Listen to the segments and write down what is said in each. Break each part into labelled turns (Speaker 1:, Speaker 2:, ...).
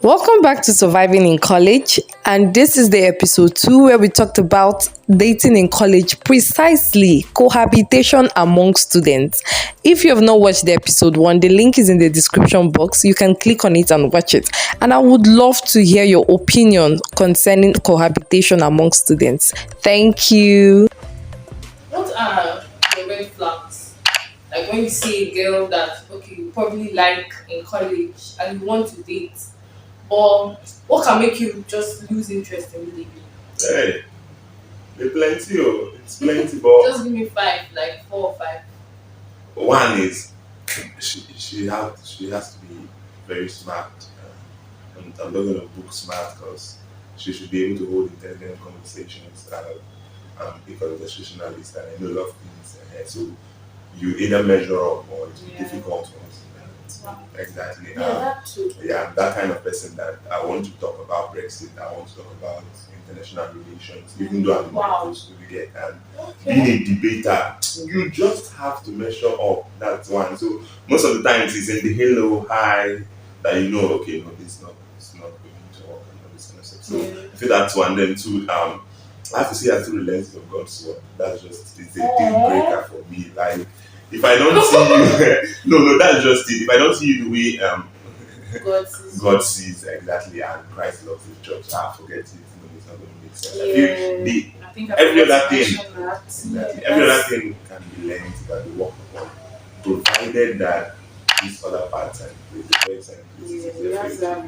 Speaker 1: Welcome back to Surviving in College, and this is the episode 2 where we talked about dating in college, precisely cohabitation among students. If you have not watched the episode 1, the link is in the description box. You can click on it and watch it. And I would love to hear your opinion concerning cohabitation among students. Thank you.
Speaker 2: What are your red flags? Like when you see a girl that you probably like in college and you want to date, or what can make you just lose interest immediately?
Speaker 3: Hey, there's plenty, it's plenty, but
Speaker 2: Just give me 5, like 4 or 5.
Speaker 3: one is she has to be very smart. And I'm not gonna book smart because she should be able to hold intelligent conversations. Because of the situationalist and I know a lot of things. So you either measure up or it's difficult ones. Exactly.
Speaker 2: That too.
Speaker 3: I'm that kind of person that I want to talk about Brexit. I want to talk about international relations, even though I'm not close to it. And being a debater, you just have to measure up. That's one. So most of the times it's in the hello, hi, that you know, okay, no, it's not going to work and all this kind of stuff. So I feel that's one. Then two, I have to see that through the lens of God's word. That's just it's a deal breaker for me. Like if I don't see you, no, that's just it. If I don't see you the way God sees exactly, and Christ loves the church, forget it. No, it's not going to make sense. I think every other thing can be learned by the work of God, provided that these other parts and places
Speaker 2: you have to have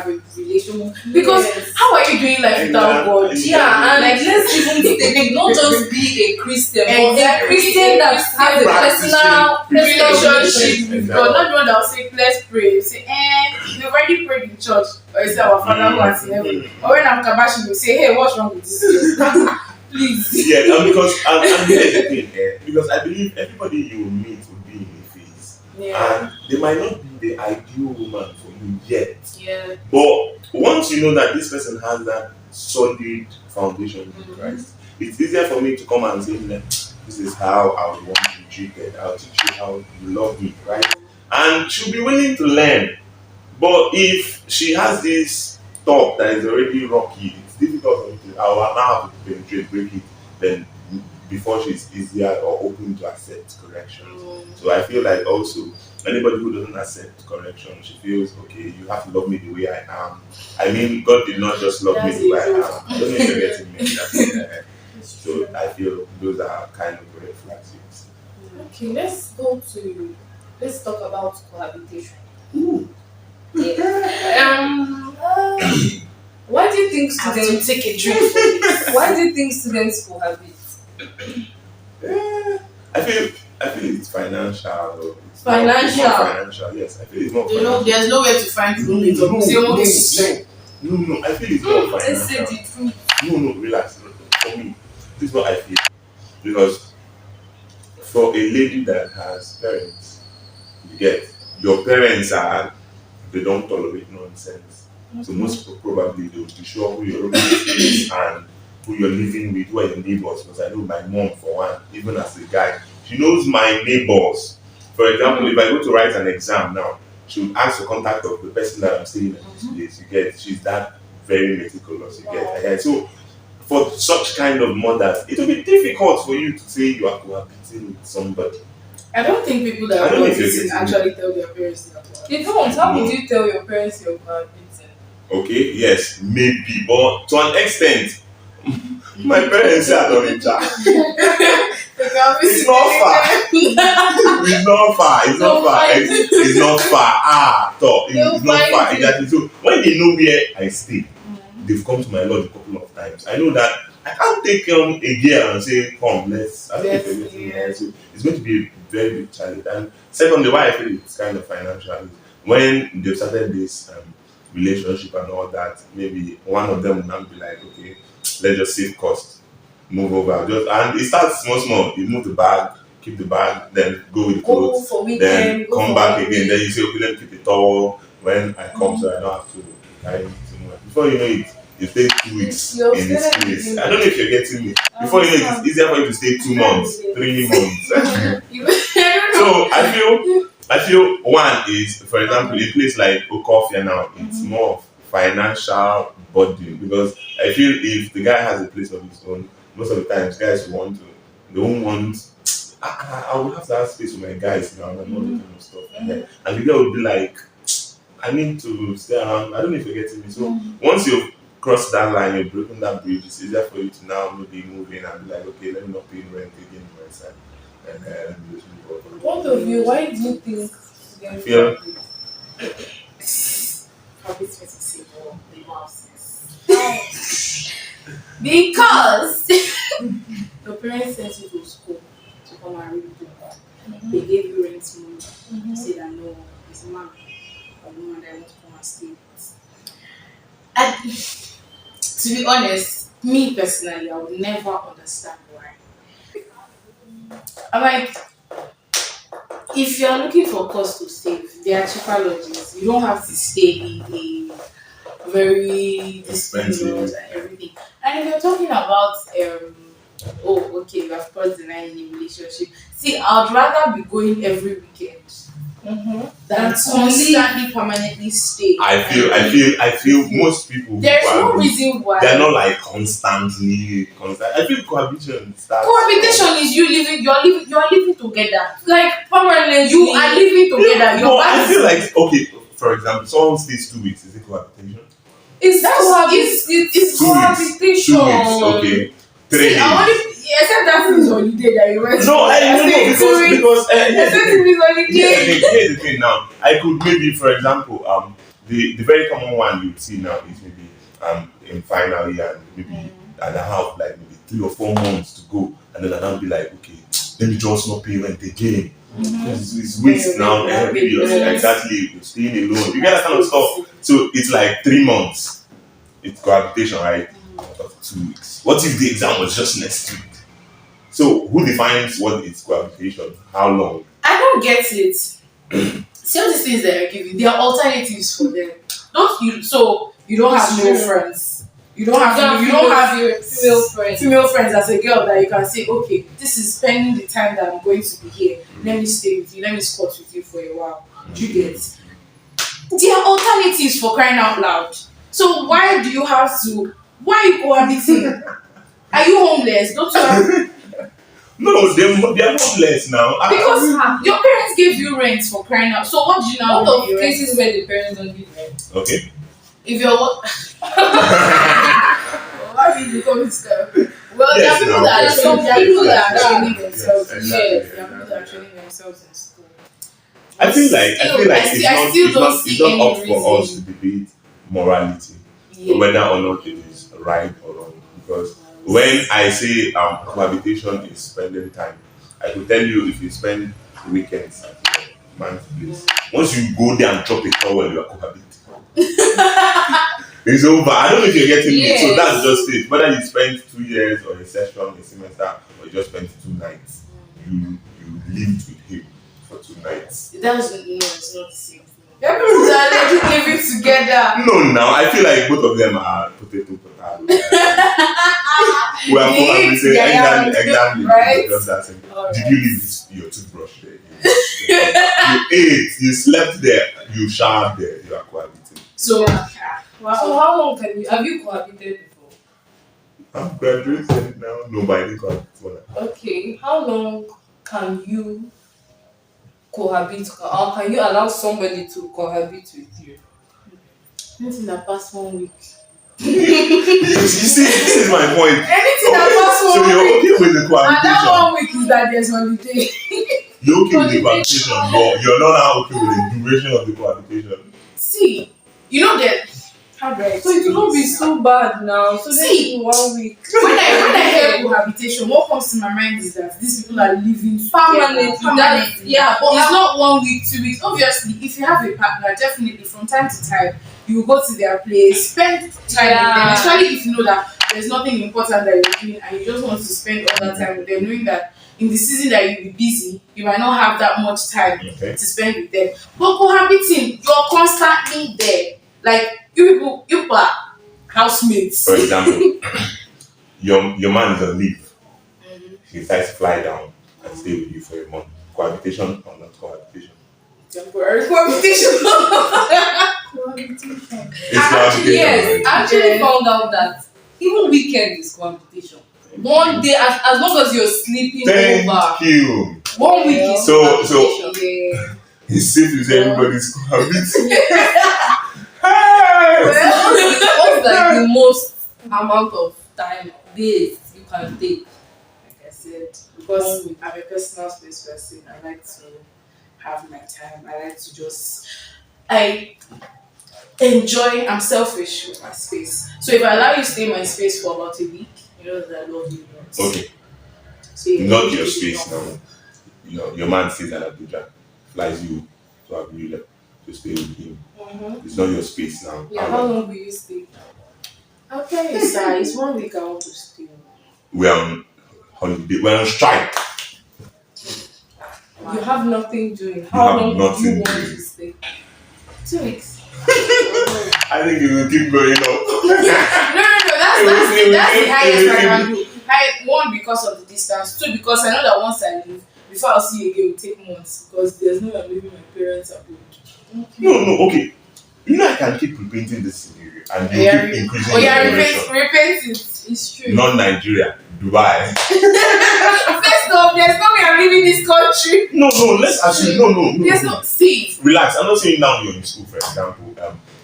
Speaker 2: a relation because how are you doing life without God? And like let's even take not just be a Christian, but a Christian that has a personal relationship with God. Not the one that will say let's pray. You say, you've already prayed in church, or you say our Father who art in heaven. Or when I'm kabashing, you say, hey, what's wrong with this? Please.
Speaker 3: Yeah, because and here's the thing, because I believe everybody you will meet will be in a phase. And they might not be the ideal woman for you yet.
Speaker 2: Yeah.
Speaker 3: But once you know that this person has that solid foundation in Christ, it's easier for me to come and say, this is how I would want to be treated. I'll teach you how you love me, right? And she'll be willing to learn. But if she has this thought that is already rocky, it's difficult for me to, I will now have to penetrate, break it, then before she's easier or open to accept correction. So I feel like also anybody who doesn't accept correction, she feels okay, you have to love me the way I am. I mean, God did not just love me the way I am. I don't know if you're getting me. So I feel those are kind of red flags.
Speaker 2: Okay, let's talk about cohabitation. Why do you think students take a drink for this? Why do you think students cohabit?
Speaker 3: I feel it's financial. It's
Speaker 2: financial.
Speaker 3: More financial. Yes, I feel it's more financial.
Speaker 2: There's nowhere to find roommates.
Speaker 3: No, I feel it's more financial.
Speaker 2: Let's say the truth.
Speaker 3: No, relax. For me, this is what I feel. Because for a lady that has parents, you get your parents they don't tolerate nonsense. So most probably they will be sure who your roommate is and who you're living with, who are your neighbors. Because I know my mom, for one, even as a guy, she knows my neighbors. For example, if I go to write an exam now, she would ask the contact of the person that I'm staying at this place. You get, she's that very meticulous. You get, so for such kind of mothers, it will be difficult for you to say you are cohabiting with somebody.
Speaker 2: I don't think people that are cohabiting actually tell their parents that. They don't. How would you tell your parents you're cohabiting?
Speaker 3: Okay, yes, maybe, but to an extent, my parents are not in charge. It's not far. It's not far. It's not far. Exactly. So when they know where I stay, they've come to my lodge a couple of times. I know that I can't take a girl and say, come, let's. I don't know if you're getting me. So it's going to be a very big challenge. And secondly, why I feel it's kind of financial, when they've started this relationship and all that, maybe one of them will now be like, okay, let's just save cost, move over, and it starts small. You move the bag, keep the bag, then go with the clothes, then come back again. Then you say, okay, let me keep the towel when I come, so I don't have to carry it too much. Before you know it, you stay 2 weeks in this place. I don't know if you're getting me. Before you know it, it's easier for you to stay 2 months, 3 months. So I feel I feel one is, for example, a place like Okofia now, it's more of financial burden because I feel if the guy has a place of his own, most of the times guys want to, they don't want. I will have to have space with my guys now and all that kind of stuff. And the girl will be like, I need to stay around. I don't know if you're getting me. So once you've crossed that line, you've broken that bridge, it's easier for you to now maybe move in and be like, okay, let me not pay rent again on my side. And just move on.
Speaker 2: Point of view, why do you think
Speaker 3: I feel
Speaker 2: because your parents sent you to school to come and read book. They gave you rent money. You say that no, it's a man or woman that I want to come and stay with. And to be honest, me personally, I would never understand why. I'm like, if you're looking for cost to save, there are cheaper lodges. You don't have to stay in a very
Speaker 3: expensive
Speaker 2: and everything. And if you're talking about oh okay, you have crossed the line in a relationship. See, I'd rather be going every weekend than constantly permanently stay.
Speaker 3: I feel most people
Speaker 2: There's no reason why
Speaker 3: they're not like constantly. I feel cohabitation starts.
Speaker 2: Cohabitation is you're living together. Like permanently you are living together.
Speaker 3: No, I feel like okay, for example, someone stays 2 weeks, is it cohabitation?
Speaker 2: It's cohabitation.
Speaker 3: 2 weeks, okay. 3 days.
Speaker 2: Except that is holiday that you went.
Speaker 3: No, I know because here's the thing now. I could maybe, for example, the very common one you see now is maybe in final year and maybe and I have like maybe 3 or 4 months to go, and then I'll be like, okay, let me just not pay rent again. It's waste now, and maybe exactly you're staying alone. You get that kind of stuff. So it's like 3 months. It's cohabitation, right? 2 weeks. What if the exam was just next week? So who defines what is cohabitation? How long?
Speaker 2: I don't get it. See all these things that are giving, there are alternatives for them. Don't you? So you don't have male friends. You don't have female friends as a girl that you can say, okay, this is spending the time that I'm going to be here. Let me stay with you. Let me squat with you for a while. Do you get? There are alternatives for crying out loud. So why do you have to? Why are you cohabiting? Are you homeless? Don't you have?
Speaker 3: No, they're homeless now.
Speaker 2: Because your parents gave you rent for crying out. So what do you now?
Speaker 4: What of cases where the parents don't give rent?
Speaker 3: Okay.
Speaker 2: If you're what? Why did you become scared? Well,
Speaker 3: Yes,
Speaker 2: there are people that are training themselves.
Speaker 3: Exactly.
Speaker 2: Yes, there are people that are training themselves in school.
Speaker 3: I feel like it's not up
Speaker 2: reason.
Speaker 3: for us to debate morality, whether or not it is right or wrong. Because when I say cohabitation is spending time, I could tell you if you spend weekends at your man's place, once you go there and drop a towel, you are cohabiting. It's over. I don't know if you're getting me. So that's just it. Whether you spend 2 years or a session, a semester, or you just spent 2 nights, you lived with him for 2 nights.
Speaker 2: It's not the same thing. People are living together.
Speaker 3: No, now I feel like both of them are potato. We are cohabiting exactly.
Speaker 2: Right?
Speaker 3: Because that's it.
Speaker 2: Right.
Speaker 3: Did you leave your toothbrush there? You ate, you slept there, you showered there, you are cohabiting.
Speaker 2: So,
Speaker 4: So how long have you cohabited before?
Speaker 3: I'm graduating now. No, but I didn't cohabit before.
Speaker 4: Okay, how long can you cohabit, or can you allow somebody to cohabit with you?
Speaker 2: anything that past 1 week.
Speaker 3: You see, this is my point.
Speaker 2: Anything that past 1
Speaker 3: So
Speaker 2: week.
Speaker 3: you're okay with the
Speaker 2: And that
Speaker 3: cohabitation?
Speaker 2: 1 week is that there's holiday.
Speaker 3: You're okay with the cohabitation, but you're not now okay with the duration of the cohabitation.
Speaker 2: See, you know that. How do I
Speaker 4: So it will not be
Speaker 2: explain
Speaker 4: so bad now. So
Speaker 2: See,
Speaker 4: then 1 week.
Speaker 2: when I hear cohabitation, what comes to my mind is that these people are living
Speaker 4: Permanently.
Speaker 2: permanently.
Speaker 4: Yeah, but
Speaker 2: It's not 1 week, 2 weeks. Obviously, if you have a partner, definitely from time to time you will go to their place, spend time with them. Especially if you know that there's nothing important that you're doing and you just want to spend all that time with them, knowing that in the season that you'll be busy, you might not have that much time to spend with them. But cohabiting, you're constantly there. Like you are housemates.
Speaker 3: For example, your man is on leave. He decides to fly down and stay with you for a month. Cohabitation or not cohabitation?
Speaker 2: Temporary cohabitation.
Speaker 3: It's cohabitation.
Speaker 4: Yes, I actually found out that even weekend is cohabitation. One day, as long as you're sleeping
Speaker 3: Thank
Speaker 4: over,
Speaker 3: you.
Speaker 4: 1 week is
Speaker 3: So-
Speaker 4: cohabitation.
Speaker 2: Yeah.
Speaker 3: It's safe to say everybody's cohabiting.
Speaker 4: What's like the most amount of time, days you can take?
Speaker 2: Like I said, because I'm a personal space person, I like to have my time. I like to just I enjoy. I'm selfish with my space. So if I allow you to stay in my space for about a week, you know that I love you not.
Speaker 3: Okay,
Speaker 2: So yeah,
Speaker 3: not
Speaker 2: a week
Speaker 3: your
Speaker 2: is
Speaker 3: space
Speaker 2: enough.
Speaker 3: now. You know, your man stays at Abuja, flies you to Abuja to stay with him. It's not your space now.
Speaker 4: Yeah, how long will you stay?
Speaker 2: I'll tell you, sir, it's 1 week I want to stay.
Speaker 3: We're on holiday. We're on strike.
Speaker 4: You have nothing doing.
Speaker 3: have
Speaker 4: How long do
Speaker 3: nothing
Speaker 4: you want
Speaker 3: doing.
Speaker 4: to stay?
Speaker 2: 2 weeks.
Speaker 3: I think it will keep going up.
Speaker 2: No. That's the highest I can do. One, because of the distance. Two, because I know that once I leave, before I'll see you again, it will take months. Because there's no way I'm leaving my parents abroad.
Speaker 3: No, okay. You know I can keep repainting this scenario and you keep increasing the duration.
Speaker 2: repent it. It's true.
Speaker 3: Not Nigeria, Dubai.
Speaker 2: First off, there's no way I'm leaving this country.
Speaker 3: No, let's assume. No.
Speaker 2: There's no. See.
Speaker 3: Relax. I'm not saying now you're in school, for example.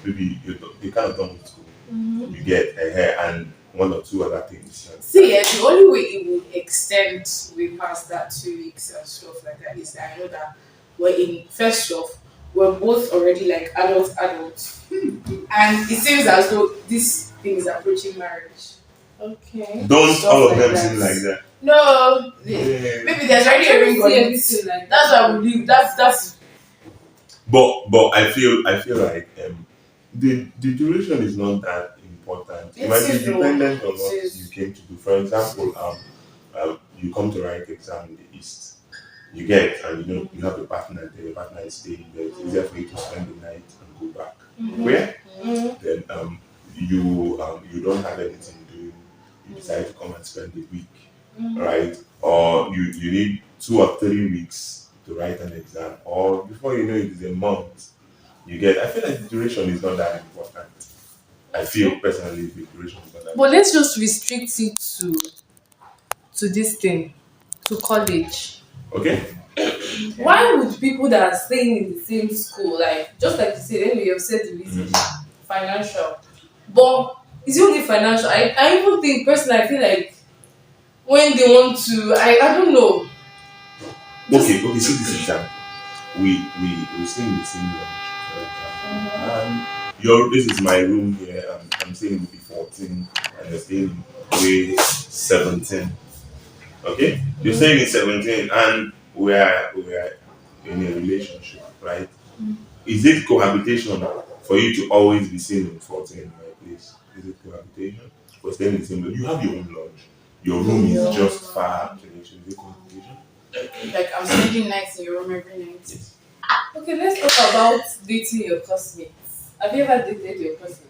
Speaker 3: Maybe you're kind of done with school. You get a hair and one or two other things.
Speaker 2: See, the only way it would extend way past that 2 weeks and stuff like that is that I know that we're in first off, we're both already like adults, and it seems as though this thing is approaching marriage.
Speaker 4: Okay.
Speaker 3: Don't
Speaker 2: Stuff
Speaker 3: all of
Speaker 2: like
Speaker 3: them
Speaker 2: that.
Speaker 3: seem like that.
Speaker 2: No,
Speaker 3: Yeah.
Speaker 2: maybe there's already a ring on it.
Speaker 4: Like
Speaker 2: That's why we leave. That's
Speaker 3: But I feel like the duration is not that important. It
Speaker 2: It
Speaker 3: might be
Speaker 2: is, though.
Speaker 3: dependent on
Speaker 2: It
Speaker 3: what
Speaker 2: is.
Speaker 3: you came to do. For example, you come to write exam in the east. You get and you have a partner there. Your partner is staying there. It's easier for you to spend the night and go back. Where then you don't have anything to do. You decide to come and spend the week, right? Or you need 2 or 3 weeks to write an exam, or before you know it is a month. You get. I feel like the duration is not that important. I feel personally the duration is not that.
Speaker 4: But let's just restrict it to this thing, to college.
Speaker 3: Okay.
Speaker 4: Why would people that are staying in the same school, like just like you said, anyway, you've said the reason, financial. But it's only financial. I even think personally, I feel like when they want to, I don't know.
Speaker 3: Okay. See this example. We stay in the same room. For example. This is my room here. I'm staying in B14 and you're staying in way 17. Okay, you're staying in 17 and we're in a relationship, right? Is it cohabitation for you to always be seen in 14 in my place? Is it cohabitation? For staying in the same room, you have your own lodge. Your room is just far connection. Is it cohabitation?
Speaker 2: like I'm spending nights in your room every night.
Speaker 3: Yes.
Speaker 4: Okay, let's talk about dating your classmates. Have you ever dated your classmates?